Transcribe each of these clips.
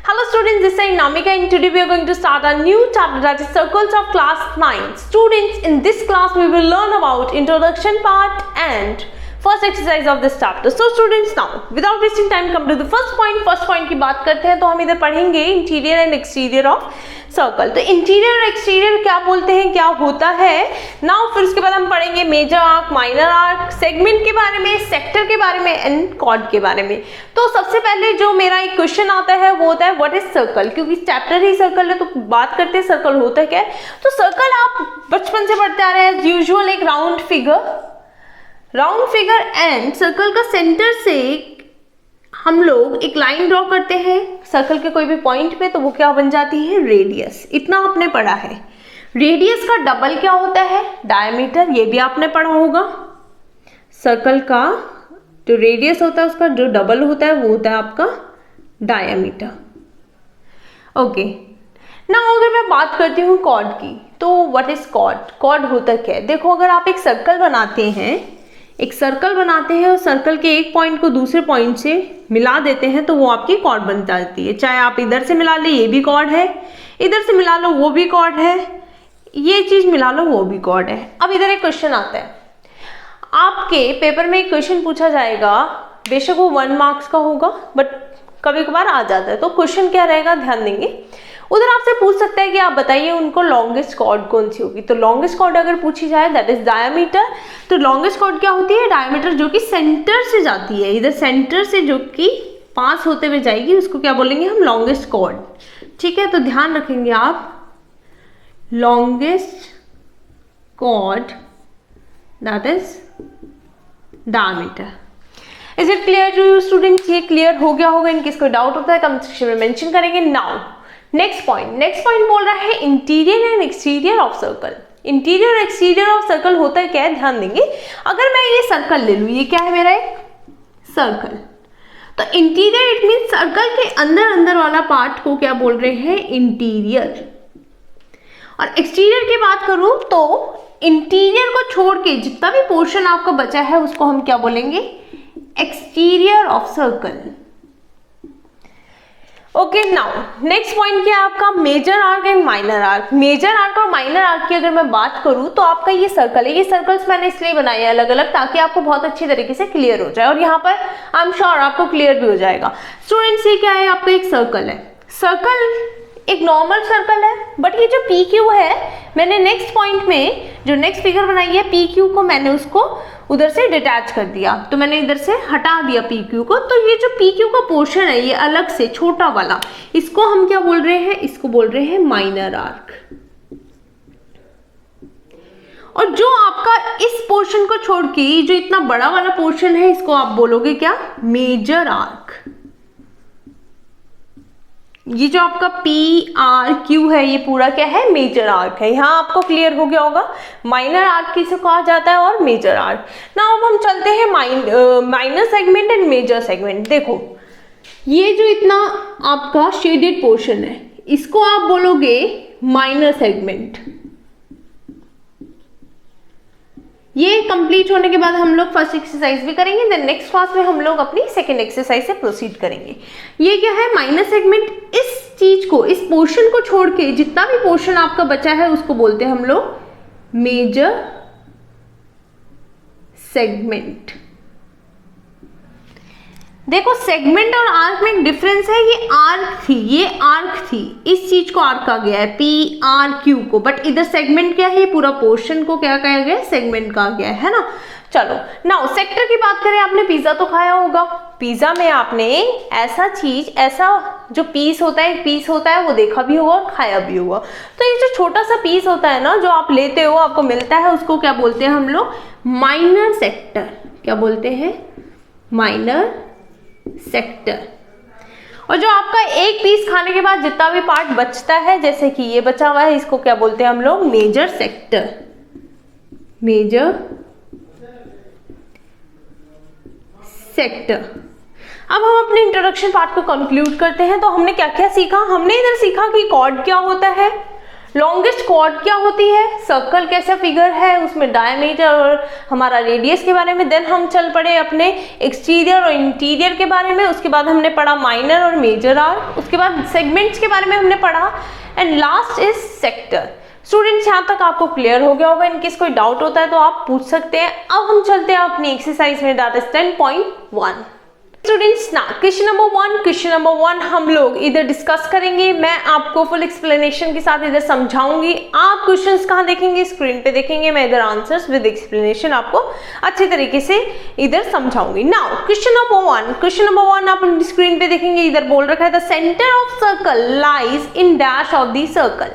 Hello students, this is Namika and today we are going to start a new chapter that is Circles of Class 9. Students, in this class we will learn about introduction part and first exercise of this chapter. So students, now without wasting time come to the first point. First point की बात करते हैं तो हम इधर पढ़ेंगे interior and exterior of circle. तो interior और एक्सटीरियर क्या बोलते हैं, क्या होता है नाउ. फिर उसके बाद हम पढ़ेंगे major arc, minor arc, segment के बारे में, सेक्टर के बारे में एंड कॉर्ड के बारे में. तो सबसे पहले जो मेरा एक क्वेश्चन आता है वो होता है व्हाट इज सर्कल, क्योंकि चैप्टर ही सर्कल है तो बात करते हैं सर्कल होता क्या है. तो सर्कल आप बचपन से पढ़ते आ रहे हैं एज यूजुअल, एक राउंड फिगर एंड सर्कल का सेंटर से हम लोग एक लाइन ड्रॉ करते हैं सर्कल के कोई भी पॉइंट पे, तो वो क्या बन जाती है, रेडियस. इतना आपने पढ़ा है. रेडियस का डबल क्या होता है, डायमीटर. ये भी आपने पढ़ा होगा. सर्कल का जो रेडियस होता है उसका जो डबल होता है वो होता है आपका डायमीटर. ओके, नाउ अगर मैं बात करती हूँ कॉर्ड की, तो व्हाट इज कॉर्ड. कॉर्ड होता क्या है, देखो अगर आप एक सर्कल बनाते हैं और सर्कल के एक पॉइंट को दूसरे पॉइंट से मिला देते हैं तो वो आपकी कॉर्ड बन जाती है. चाहे आप इधर से मिला ले ये भी कॉर्ड है, इधर से मिला लो वो भी कॉर्ड है, ये चीज मिला लो वो भी कॉर्ड है. अब इधर एक क्वेश्चन आता है, आपके पेपर में एक क्वेश्चन पूछा जाएगा, बेशक वो 1 मार्क्स का होगा बट कभी कभार आ जाता है. तो क्वेश्चन क्या रहेगा, ध्यान देंगे. उधर आपसे पूछ सकता है कि आप बताइए उनको लॉन्गेस्ट कॉर्ड कौन सी होगी. तो लॉन्गेस्ट कॉर्ड अगर पूछी जाए दैट इज डायमीटर. तो लॉन्गेस्ट कॉर्ड क्या होती है, डायमीटर, जो कि सेंटर से जाती है, इधर सेंटर से जो कि पास होते हुए जाएगी उसको क्या बोलेंगे हम, लॉन्गेस्ट कॉर्ड. ठीक है, तो ध्यान रखेंगे आप, longest chord that is diameter. Is it clear to you students. ये क्लियर हो गया होगा. इनकेस कोई डाउट होता है कमेंट सेक्शन में मेंशन करेंगे. नाउ नेक्स्ट पॉइंट बोल रहा है interior and exterior of circle. Interior और एक्सटीरियर ऑफ सर्कल होता है क्या है, ध्यान देंगे. अगर मैं ये सर्कल ले लूं, ये क्या है मेरा एक सर्कल, तो इंटीरियर इट मीन सर्कल के अंदर वाला पार्ट को क्या बोल रहे हैं, इंटीरियर. और एक्सटीरियर की बात करूं तो इंटीरियर को छोड़ के जितना भी पोर्शन आपका बचा है उसको हम क्या बोलेंगे, exterior of circle. Okay, now next point क्या है आपका, major arc and minor arc. Major arc और माइनर आर्क की अगर मैं बात करूं तो आपका ये सर्कल है. ये सर्कल्स मैंने इसलिए बनाए हैं अलग अलग ताकि आपको बहुत अच्छी तरीके से क्लियर हो जाए, और यहाँ पर आई एम श्योर आपको क्लियर भी हो जाएगा. स्टूडेंट्स, ये क्या है, आपका एक सर्कल है. सर्कल एक नॉर्मल सर्कल है, बट ये जो पी क्यू है, मैंने नेक्स्ट पॉइंट में जो नेक्स्ट फिगर बनाई है पी क्यू को मैंने उसको उधर से डिटैच कर दिया, तो मैंने इधर से हटा दिया पी क्यू को. तो ये जो पी क्यू का पोर्शन है ये अलग से छोटा वाला, इसको हम क्या बोल रहे हैं, इसको बोल रहे हैं माइनर आर्क. और जो आपका इस पोर्शन को छोड़ के जो इतना बड़ा वाला पोर्शन है इसको आप बोलोगे क्या, मेजर आर्क. ये जो आपका पी आर क्यू है ये पूरा क्या है, मेजर आर्क है. यहाँ आपको क्लियर हो गया होगा माइनर आर्क किसे कहा जाता है और मेजर आर्क. नाउ अब हम चलते हैं minor segment and major segment. देखो ये जो इतना आपका शेडेड पोर्शन है इसको आप बोलोगे माइनर सेगमेंट. ये कंप्लीट होने के बाद हम लोग फर्स्ट एक्सरसाइज भी करेंगे, देन नेक्स्ट क्लास में हम लोग अपनी सेकंड एक्सरसाइज से प्रोसीड करेंगे. ये क्या है, माइनर सेगमेंट. इस चीज को, इस पोर्शन को छोड़ के जितना भी पोर्शन आपका बचा है उसको बोलते हैं हम लोग मेजर सेगमेंट. देखो सेगमेंट और आर्क में एक डिफरेंस है. ये आर्क थी, इस चीज को आर्क कहा गया है, पी आर क्यू को, बट इधर सेगमेंट क्या है, ये पूरा पोर्शन को क्या कहा गया है, सेगमेंट कहा गया है ना. चलो नाउ सेक्टर की बात करें, आपने पिज्जा तो खाया होगा. पिज्जा में आपने ऐसा जो पीस होता है वो देखा भी होगा और खाया भी होगा. तो ये जो छोटा सा पीस होता है ना जो आप लेते हो, आपको मिलता है, उसको क्या बोलते हैं हम लोग, माइनर सेक्टर. क्या बोलते हैं, माइनर सेक्टर. और जो आपका एक पीस खाने के बाद जितना भी पार्ट बचता है, जैसे कि ये बचा हुआ है, इसको क्या बोलते हैं हम लोग, मेजर सेक्टर. Major sector. अब हम अपने इंट्रोडक्शन पार्ट को कंक्लूड करते हैं. तो हमने क्या क्या सीखा, हमने इधर सीखा कि कॉर्ड क्या होता है, लॉन्गेस्ट कॉर्ड क्या होती है, सर्कल कैसा फिगर है, उसमें डायमीटर और हमारा रेडियस के बारे में। देन हम चल पड़े अपने एक्सटीरियर और इंटीरियर के बारे में। उसके बाद हमने पढ़ा माइनर और मेजर आर्क। उसके बाद सेगमेंट्स के बारे में हमने पढ़ा and last is sector. Students यहाँ तक आपको क्लियर हो गया होगा। इनकेस कोई डाउट होता है तो आप पूछ सकते हैं। अब हम चलते हैं अपनी एक्सरसाइज में, दैट इज 10.1। स्टूडेंट्स ना क्वेश्चन नंबर 1 हम लोग इधर डिस्कस करेंगे। मैं आपको फुल एक्सप्लेनेशन के साथ इधर समझाऊंगी। आप क्वेश्चंस कहाँ देखेंगे, स्क्रीन पे देखेंगे। मैं इधर आंसर्स विद एक्सप्लेनेशन आपको अच्छे तरीके से इधर समझाऊंगी। नाउ क्वेश्चन नंबर 1 आप स्क्रीन पे देखेंगे। इधर बोल रखा है the centre of circle lies in dash of the circle.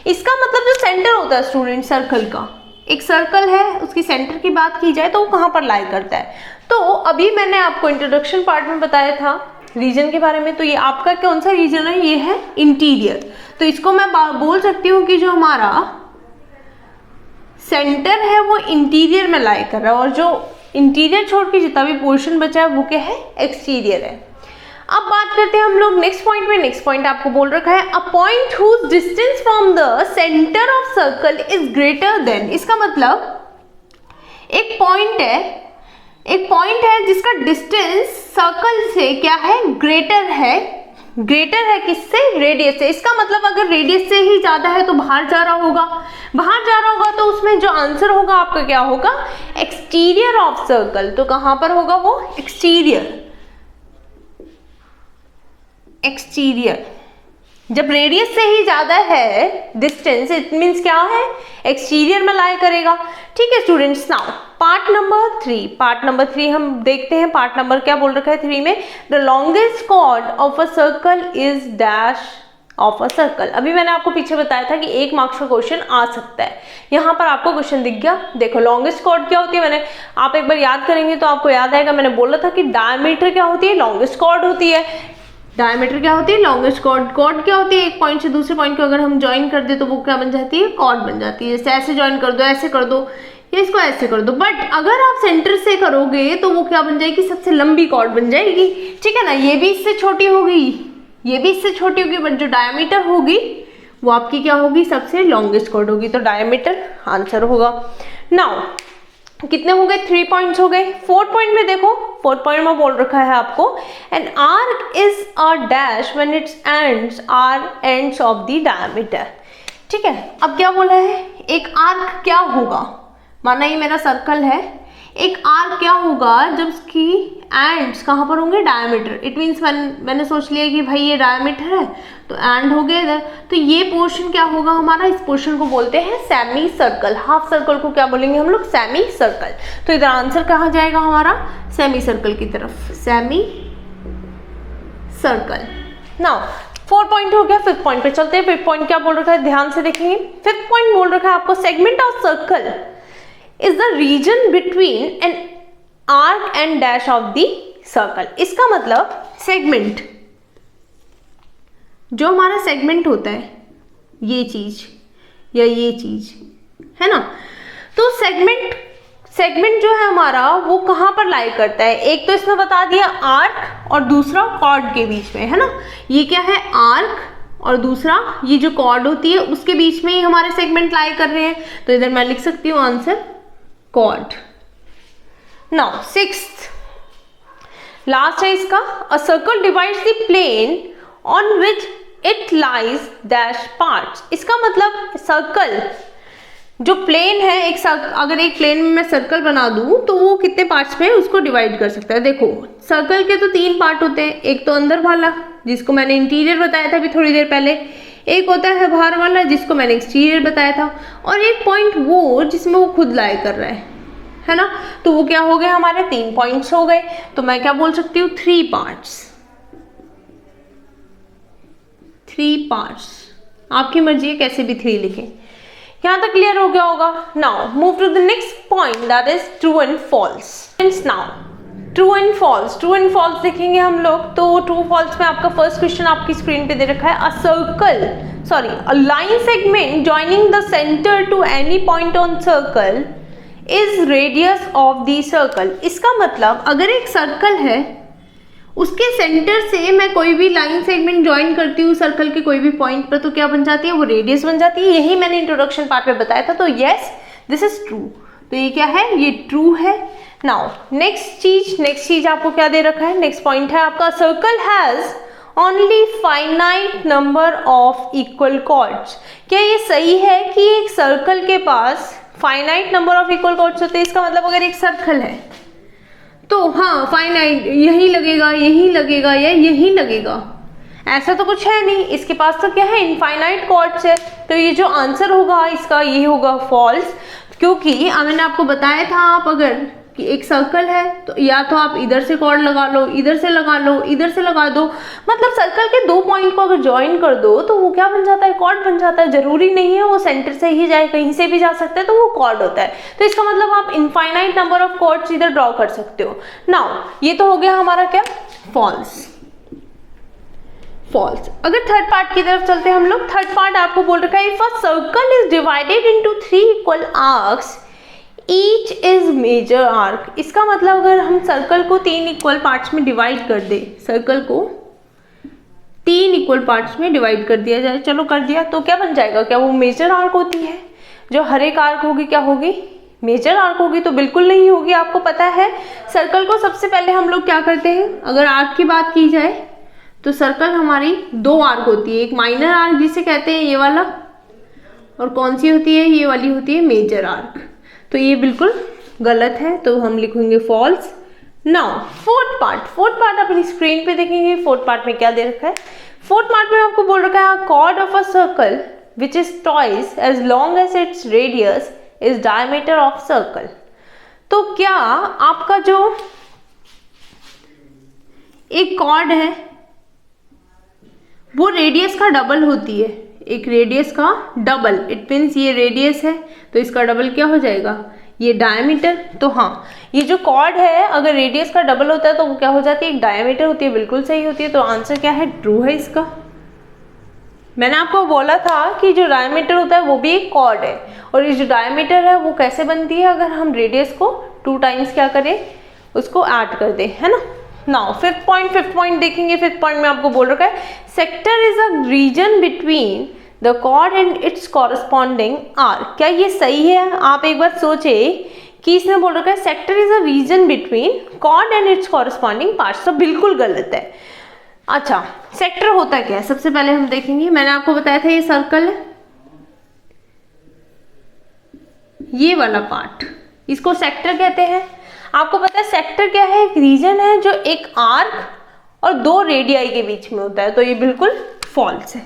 इसका मतलब जो सेंटर होता है स्टूडेंट सर्कल का, एक सर्कल है उसकी सेंटर की बात की जाए तो वो कहाँ पर लाई करता है। तो अभी मैंने आपको इंट्रोडक्शन पार्ट में बताया था रीजन के बारे में। तो ये आपका कौन सा रीजन है, ये है इंटीरियर। तो इसको मैं बोल सकती हूँ कि जो हमारा सेंटर है वो इंटीरियर में लाई कर रहा है और जो इंटीरियर छोड़ के जितना भी पोर्शन बचा है वो क्या है, एक्सटीरियर है। अब बात करते हैं हम लोग नेक्स्ट पॉइंट में। नेक्स्ट पॉइंट आपको बोल रखा है a point whose distance from the centre of circle is greater than. इसका मतलब एक पॉइंट है जिसका डिस्टेंस सर्कल से क्या है, ग्रेटर है किससे, रेडियस से। इसका मतलब अगर रेडियस से ही ज्यादा है तो बाहर जा रहा होगा तो उसमें जो आंसर होगा आपका क्या होगा, एक्सटीरियर ऑफ सर्कल। तो कहां पर होगा वो, एक्सटीरियर। जब रेडियस से ही ज्यादा है डिस्टेंस, इट मींस क्या है, एक्सटीरियर में लाई करेगा। ठीक है स्टूडेंट्स। नाउ पार्ट नंबर 3 हम देखते हैं। पार्ट नंबर क्या बोल रखा है 3 में, the longest chord of a circle is dash of a circle. अभी मैंने आपको पीछे बताया था कि 1 मार्क्स का क्वेश्चन आ सकता है। यहाँ पर आपको क्वेश्चन दिख गया। देखो लॉन्गेस्ट कॉर्ड क्या होती है, आप एक बार याद करेंगे तो आपको याद आएगा। मैंने बोला था कि डायमीटर क्या होती है, लॉन्गेस्ट कॉर्ड होती है। डायमीटर क्या होती है, लॉन्गेस्ट कॉर्ड। कॉर्ड क्या होती है, एक पॉइंट से दूसरे पॉइंट को अगर हम ज्वाइन कर दे तो वो क्या बन जाती है, कॉर्ड बन जाती है। जैसे ऐसे ज्वाइन कर दो, ऐसे कर दो, या इसको ऐसे कर दो। बट अगर आप सेंटर से करोगे तो वो क्या बन जाएगी, सबसे लंबी कॉर्ड बन जाएगी। ठीक है ना, ये भी इससे छोटी होगी, बट जो डायमीटर होगी वो आपकी क्या होगी, सबसे लॉन्गेस्ट कॉर्ड होगी। तो डायमीटर आंसर होगा। नाउ कितने हो गए, 3 पॉइंट्स हो गए। 4th पॉइंट में देखो, 4th पॉइंट में बोल रखा है आपको an arc is a dash when its ends are ends of the diameter. ठीक है, अब क्या बोला है, एक आर्क क्या होगा, माना ये मेरा सर्कल है, एक आर्क क्या होगा जब उसकी एंड्स कहाँ पर होंगे, डायमीटर। इट मीन्स मैंने सोच लिया कि भाई ये डायमीटर है तो एंड हो गया इधर, तो ये पोर्शन क्या होगा हमारा, इस पोर्शन को बोलते हैं सेमी सर्कल। हाफ सर्कल को क्या बोलेंगे हम लोग, सेमी सर्कल। तो इधर आंसर कहाँ जाएगा हमारा, सेमी सर्कल की तरफ, सेमी सर्कल। नाउ 4 पॉइंट हो गया। 5th पॉइंट पे चलते हैं। 5th पॉइंट क्या बोल रखा है, ध्यान से देखेंगे। 5th पॉइंट बोल रखा है आपको segment of circle is the region between an arc and dash of the circle। इसका मतलब सेगमेंट, जो हमारा सेगमेंट होता है, ये चीज या ये चीज है ना, तो सेगमेंट जो है हमारा वो कहाँ पर लाई करता है, एक तो इसमें बता दिया आर्क और दूसरा कॉर्ड के बीच में, है ना। ये क्या है, आर्क और दूसरा ये जो कॉर्ड होती है उसके बीच में ही हमारे सेगमेंट लाई कर रहे हैं। तो इधर मैं लिख सकती हूँ answer cord. Now 6th last है इसका, a circle divides the plane on which it lies dash parts. इसका मतलब सर्कल जो प्लेन है, अगर एक प्लेन में मैं सर्कल बना दूं तो वो कितने पार्ट्स में उसको डिवाइड कर सकता है। देखो सर्कल के तो 3 पार्ट होते हैं, एक तो अंदर वाला जिसको मैंने इंटीरियर बताया था अभी थोड़ी देर पहले, एक होता है बाहर वाला जिसको मैंने एक्सटीरियर बताया था, और एक पॉइंट वो जिसमें वो खुद लाई कर रहा है ना। तो वो क्या हो गए हमारे, 3 पॉइंट्स हो गए। तो मैं क्या बोल सकती हूँ, 3 पार्ट्स। आपकी मर्जी है कैसे भी 3 लिखें। यहाँ तक क्लियर हो गया होगा। Now move to the next point, that is true and false. Now true and false देखेंगे हम लोग। तो ट्रू फॉल्स में आपका फर्स्ट क्वेश्चन आपकी स्क्रीन पे दे रखा है, a line segment joining the centre to any point on circle is radius of the circle. इसका मतलब अगर एक सर्कल है उसके सेंटर से मैं कोई भी लाइन सेगमेंट ज्वाइन करती हूँ सर्कल के कोई भी पॉइंट पर, तो क्या बन जाती है, वो रेडियस बन जाती है। यही मैंने इंट्रोडक्शन पार्ट में बताया था। तो यस, दिस इज ट्रू। तो ये क्या है, ये ट्रू है। नाउ नेक्स्ट चीज आपको क्या दे रखा है, नेक्स्ट पॉइंट है आपका, circle has only finite number of equal chords. क्या ये सही है कि एक सर्कल के पास finite number of equal chords होते हैं? इसका मतलब अगर एक सर्कल है तो हाँ फाइनाइट, यही लगेगा, यही लगेगा या यही लगेगा, ऐसा तो कुछ है नहीं। इसके पास तो क्या है, इनफाइनाइट कॉर्ड्स है। तो ये जो आंसर होगा इसका ये होगा फॉल्स, क्योंकि मैंने आपको बताया था आप अगर कि एक सर्कल है तो या तो आप इधर से कॉर्ड लगा लो, इधर से लगा लो, इधर से लगा दो, मतलब सर्कल के दो पॉइंट को अगर ज्वाइन कर दो तो वो क्या बन जाता है, कॉर्ड बन जाता है। जरूरी नहीं है वो सेंटर से ही जाए, कहीं से भी जा सकता है तो वो कॉर्ड होता है। तो इसका मतलब आप इनफाइनाइट नंबर ऑफ कॉर्ड्स इधर ड्रॉ कर सकते हो। नाउ ये तो हो गया हमारा क्या, फॉल्स। अगर थर्ड पार्ट की तरफ चलते हैं हम लोग, थर्ड पार्ट आपको बोल रखा है, if a circle is divided into 3 equal arcs each is major arc. इसका मतलब अगर हम सर्कल को 3 इक्वल पार्ट्स में डिवाइड कर दे, सर्कल को 3 इक्वल पार्ट्स में डिवाइड कर दिया जाए, चलो कर दिया, तो क्या बन जाएगा, क्या वो मेजर आर्क होती है? जो हर एक आर्क होगी क्या होगी, मेजर आर्क होगी? तो बिल्कुल नहीं होगी। आपको पता है सर्कल को सबसे पहले हम लोग क्या करते हैं, अगर आर्क की बात की जाए तो सर्कल हमारी 2 आर्क होती है, एक माइनर आर्क जिसे कहते हैं ये वाला, और कौन सी होती है, ये वाली होती है मेजर आर्क। तो ये बिल्कुल गलत है, तो हम लिखेंगे फॉल्स। नाउ फोर्थ पार्ट अपनी स्क्रीन पे देखेंगे। फोर्थ पार्ट में क्या दे रखा है, फोर्थ पार्ट में आपको बोल रखा है chord of a circle which is twice as long as its radius is diameter of circle. तो क्या आपका जो एक कॉर्ड है वो रेडियस का डबल होती है, एक रेडियस का डबल, इट मीन्स ये रेडियस है तो इसका डबल क्या हो जाएगा, ये डायमीटर। तो हाँ, ये जो कॉर्ड है अगर रेडियस का डबल होता है तो वो क्या हो जाती है, एक डायमीटर होती है। बिल्कुल सही होती है। तो आंसर क्या है, ट्रू है इसका। मैंने आपको बोला था कि जो डायमीटर होता है वो भी एक कॉर्ड है, और ये जो डायमीटर है वो कैसे बनती है, अगर हम रेडियस को 2 टाइम्स क्या करें, उसको ऐड कर दें, है ना। नाउ फिफ्थ पॉइंट देखेंगे। फिफ्थ पॉइंट में आपको बोल रखा है sector is a region between the chord and its corresponding arc. क्या ये सही है? आप एक बार सोचे कि इसने बोल रखा है sector is a region between chord and its corresponding parts, तो बिल्कुल गलत है। अच्छा, सेक्टर होता क्या है सबसे पहले हम देखेंगे। मैंने आपको बताया था ये सर्कल है, ये वाला पार्ट, इसको सेक्टर कहते हैं। आपको पता है सेक्टर क्या है, एक रीजन है जो एक आर्क और 2 रेडियाई के बीच में होता है। तो ये बिल्कुल फॉल्स है।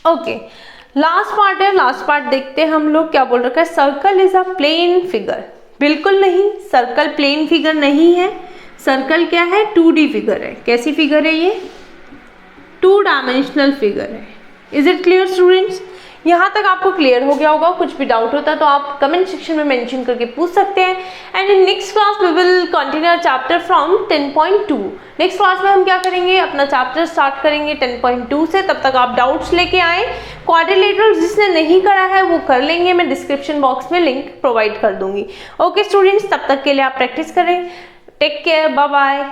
ओके, लास्ट पार्ट देखते हैं हम लोग। क्या बोल रखा है, circle is a plane figure. बिल्कुल नहीं, सर्कल प्लेन फिगर नहीं है। सर्कल क्या है, 2D फिगर है। कैसी फिगर है ये, 2 डायमेंशनल फिगर है। Is it clear students? यहाँ तक आपको क्लियर हो गया होगा। कुछ भी डाउट होता है तो आप कमेंट सेक्शन में मेंशन करके पूछ सकते हैं। And in next class we will continue chapter from 10.2। Next class में हम क्या करेंगे, अपना चैप्टर स्टार्ट करेंगे 10.2 से। तब तक आप डाउट्स लेके आए। क्वाड्रिलेटरल जिसने नहीं करा है वो कर लेंगे, मैं डिस्क्रिप्शन बॉक्स में लिंक प्रोवाइड कर दूंगी। ओके स्टूडेंट्स, तब तक के लिए आप प्रैक्टिस करें। Take care, bye bye.